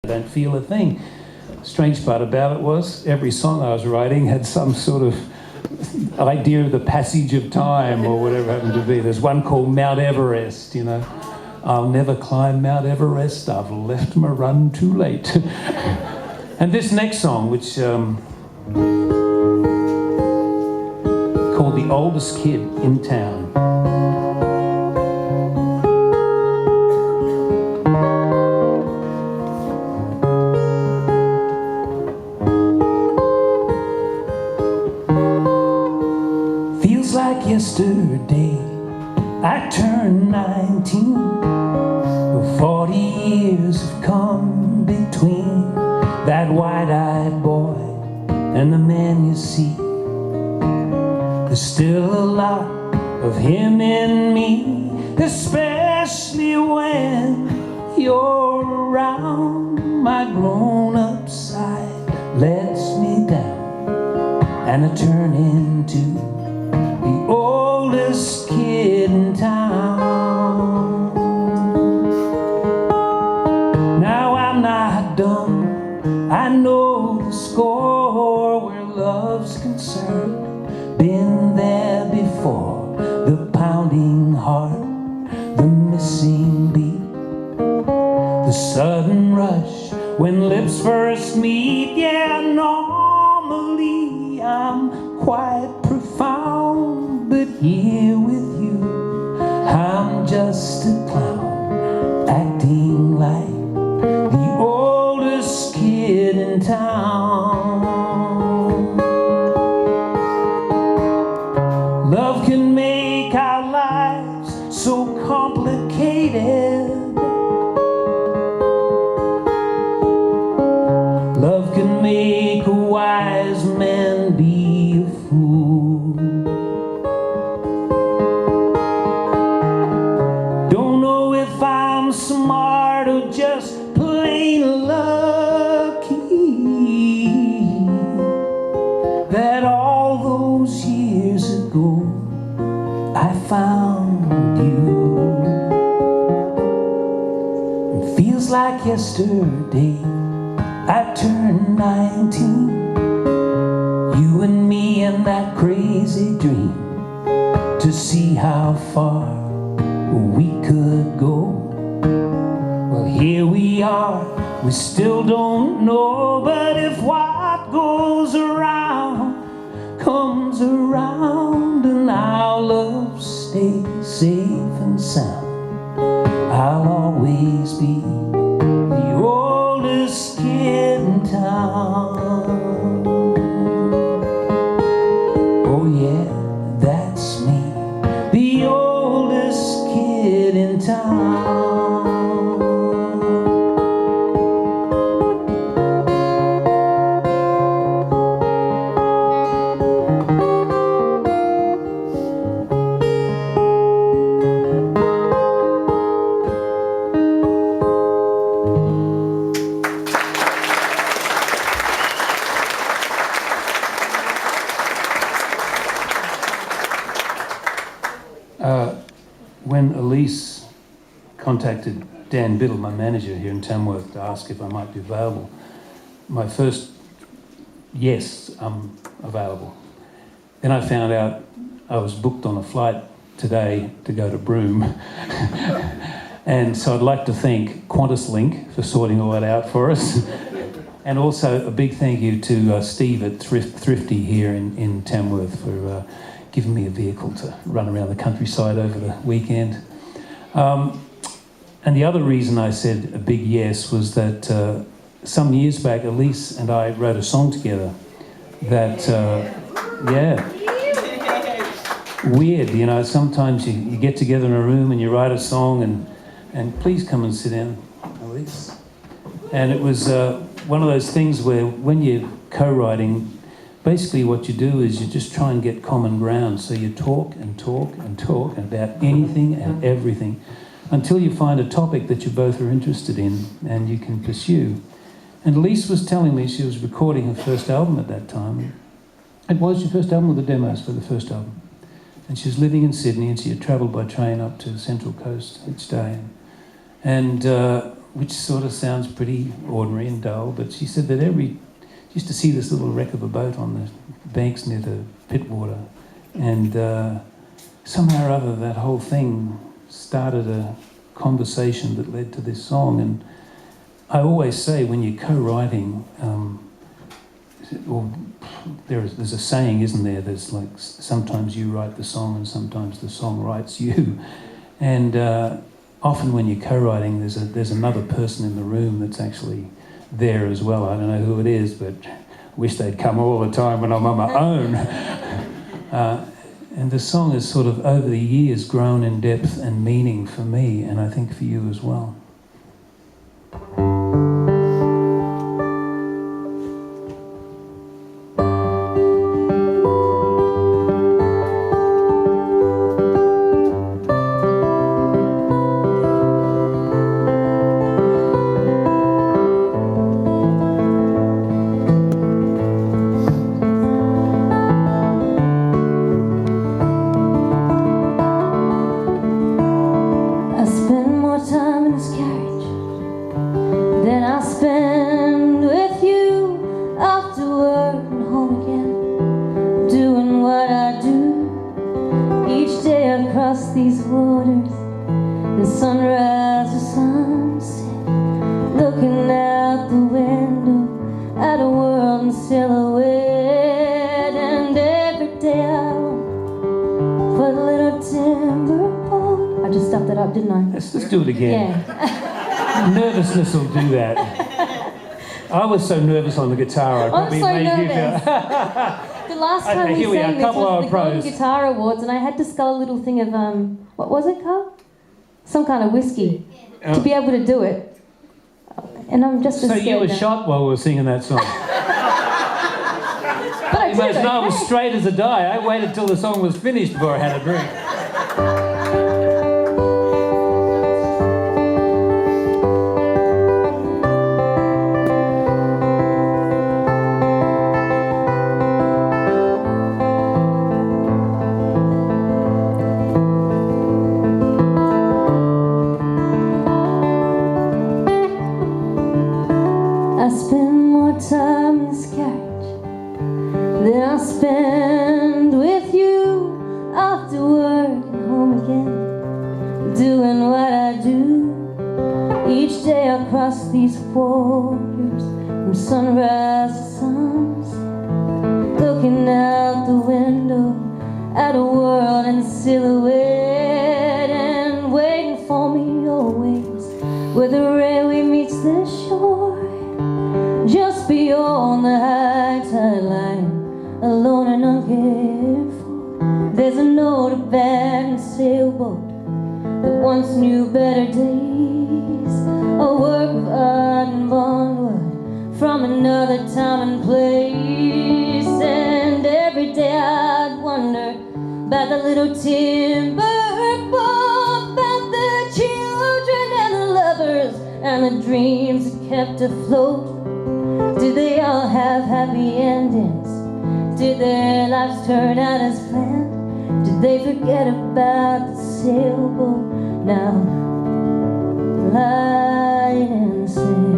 I don't feel a thing. Strange part about it was every song I was writing had some sort of idea of the passage of time or whatever it happened to be. There's one called Mount Everest, you know. I'll never climb Mount Everest, I've left my run too late. And this next song, which called The Oldest Kid in Town. Feels like yesterday I turned 19. 40 years have come between that wide-eyed boy and the man you see. There's still a lot of him in me, especially when you're around. My grown-up side lets me down, and I turn into the oldest kid in town. Now I'm not dumb, I know the score where love's concerned. Been there before, the pounding heart, the missing beat, the sudden rush when lips first meet. Yeah, normally I'm quite profound, but here with you I'm just a clown, acting like the oldest kid in town. Love can make our lives so complicated. Love can make a wise man be a fool. Don't know if I'm smart or just plain lucky that all those years ago I found you. It feels like yesterday I turned 19. You and me and that crazy dream to see how far we could go. Well, here we are, we still don't know, but if what goes around comes around and our love stays safe and sound, I'll always be the oldest kid in town. Oh yeah, that's me, the oldest kid in town. When Aleyce contacted Dan Biddle, my manager here in Tamworth, to ask if I might be available, my first yes, I'm available. Then I found out I was booked on a flight today to go to Broome. And so I'd like to thank QantasLink for sorting all that out for us. And also a big thank you to Steve at Thrifty here in Tamworth for giving me a vehicle to run around the countryside over the weekend. And the other reason I said a big yes was that some years back, Aleyce and I wrote a song together that, weird, you know, sometimes you get together in a room and you write a song and please come and sit down, Aleyce. And it was one of those things where when you're co-writing, basically what you do is you just try and get common ground. So you talk and talk and talk about anything and everything until you find a topic that you both are interested in and you can pursue. And Aleyce was telling me she was recording her first album at that time. It was your first album or the demos for the first album? And she was living in Sydney and she had travelled by train up to the Central Coast each day. And which sort of sounds pretty ordinary and dull, but she said that she used to see this little wreck of a boat on the banks near the Pittwater, and somehow or other that whole thing started a conversation that led to this song. And I always say when you're co-writing, there's a saying, isn't there? There's like sometimes you write the song and sometimes the song writes you. And often when you're co-writing, there's another person in the room that's actually there as well. I don't know who it is, but I wish they'd come all the time when I'm on my own. And the song has sort of over the years grown in depth and meaning for me, and I think for you as well. Let's do it again. Yeah. Nervousness will do that. I was so nervous on the guitar. I probably made you feel. The last time we sang this was the Golden Guitar Awards, and I had to scull a little thing of what was it, Karl? Some kind of whiskey to be able to do it. And I'm just as scared. So you were shot while we were singing that song. But I did. I was straight as a die. I waited till the song was finished before I had a drink. These waters from sunrise to sunset, looking out the window at a world in silhouette, and waiting for me always where the railway meets the shore, just beyond the high tide line, alone and uncared for. There's an old abandoned sailboat that once knew better days, a work of art in Bondwood from another time and place. And every day I'd wonder about the little timber boat, about the children and the lovers and the dreams that kept afloat. Did they all have happy endings? Did their lives turn out as planned? Did they forget about the sailboat now lying in the sand?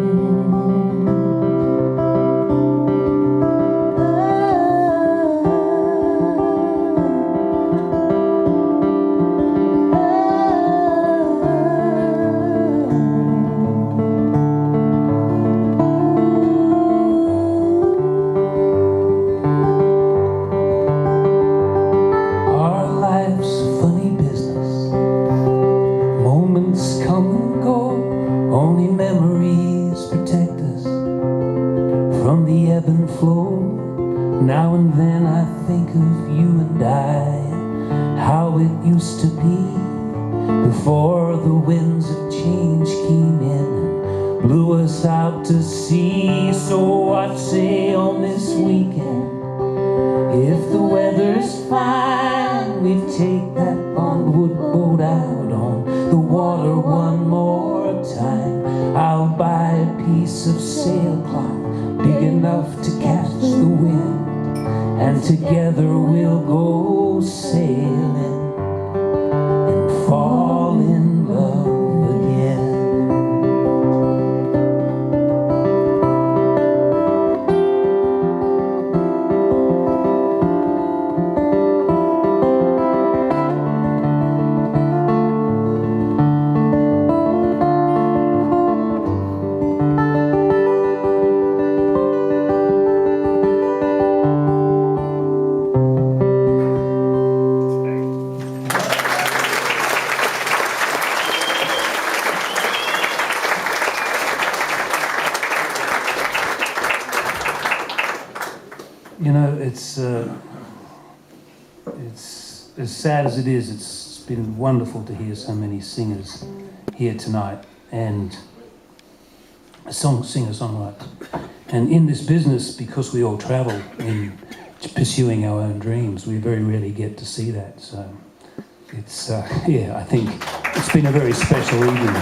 Now and then I think of you and I, how it used to be before the winds of change came in and blew us out to sea. So I'd say on this weekend, if the weather's fine, we'd take that Bondwood boat out on the water one more time. I'll buy a piece of sailcloth big enough to catch the wind, and together we'll go sailing and fall in love again. You know, it's as sad as it is. It's been wonderful to hear so many singers here tonight, and singer-songwriters. And in this business, because we all travel in pursuing our own dreams, we very rarely get to see that. So it's yeah, I think it's been a very special evening.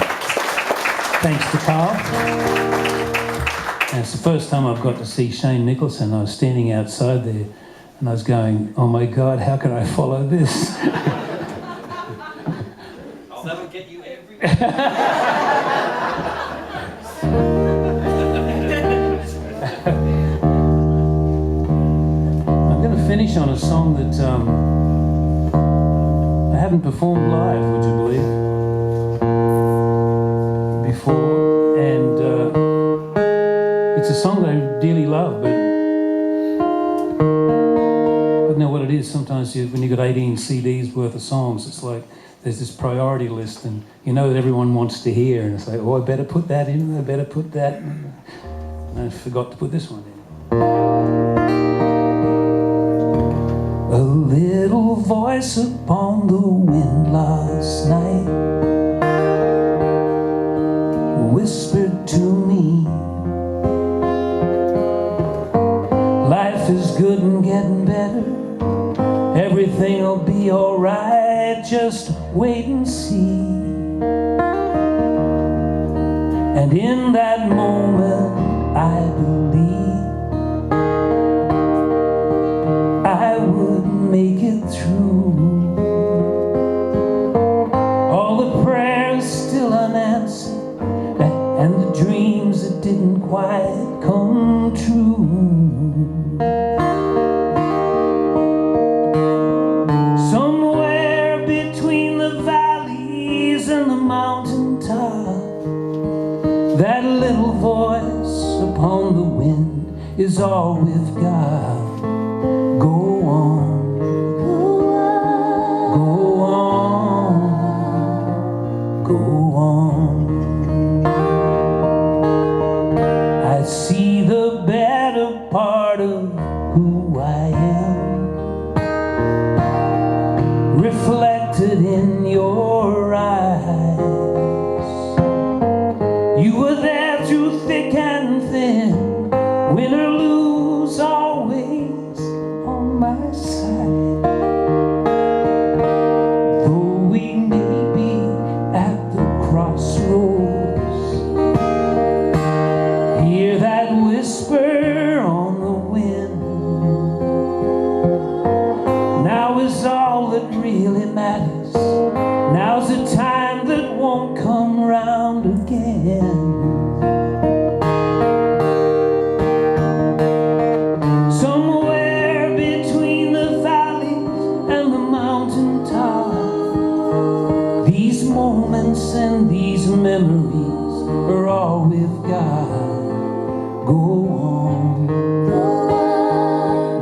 Thanks to Karl. And it's the first time I've got to see Shane Nicholson. I was standing outside there and I was going, oh my God, how can I follow this? That'll get you everywhere. I'm going to finish on a song that I haven't performed live, would you believe, before. And it's a song that I dearly love, but I don't know what it is. Sometimes when you've got 18 CDs worth of songs, it's like there's this priority list, and you know that everyone wants to hear, and it's like, oh, I better put that in, I better put that in. And I forgot to put this one in. A little voice upon the wind last night whispered to me, life is good and getting better, everything'll be alright, just wait and see. And in that moment I believe I would make it through. All the prayers still unanswered, and the dreams that didn't quite come true. Somewhere between the valleys and the mountaintop, that little voice upon the wind is all we've got. Go on, go on, go on. I see the better part of who I am reflected in your eyes. You were there through thick and thin, win or lose, always on my side. Though we may be at the crossroads, hear that whisper on the wind. Now is all that really matters. Now's the time that won't come round again. Somewhere between the valleys and the mountaintop, these moments and these memories are all we've got. Go on,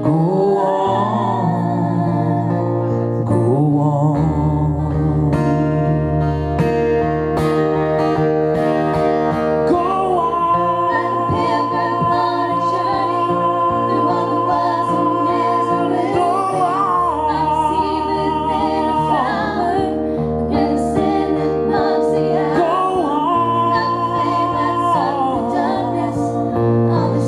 go on, go on. All the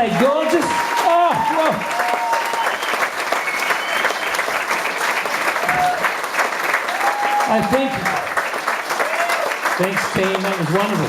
they gorgeous? Oh, whoa. I think. Thanks, team. That was wonderful.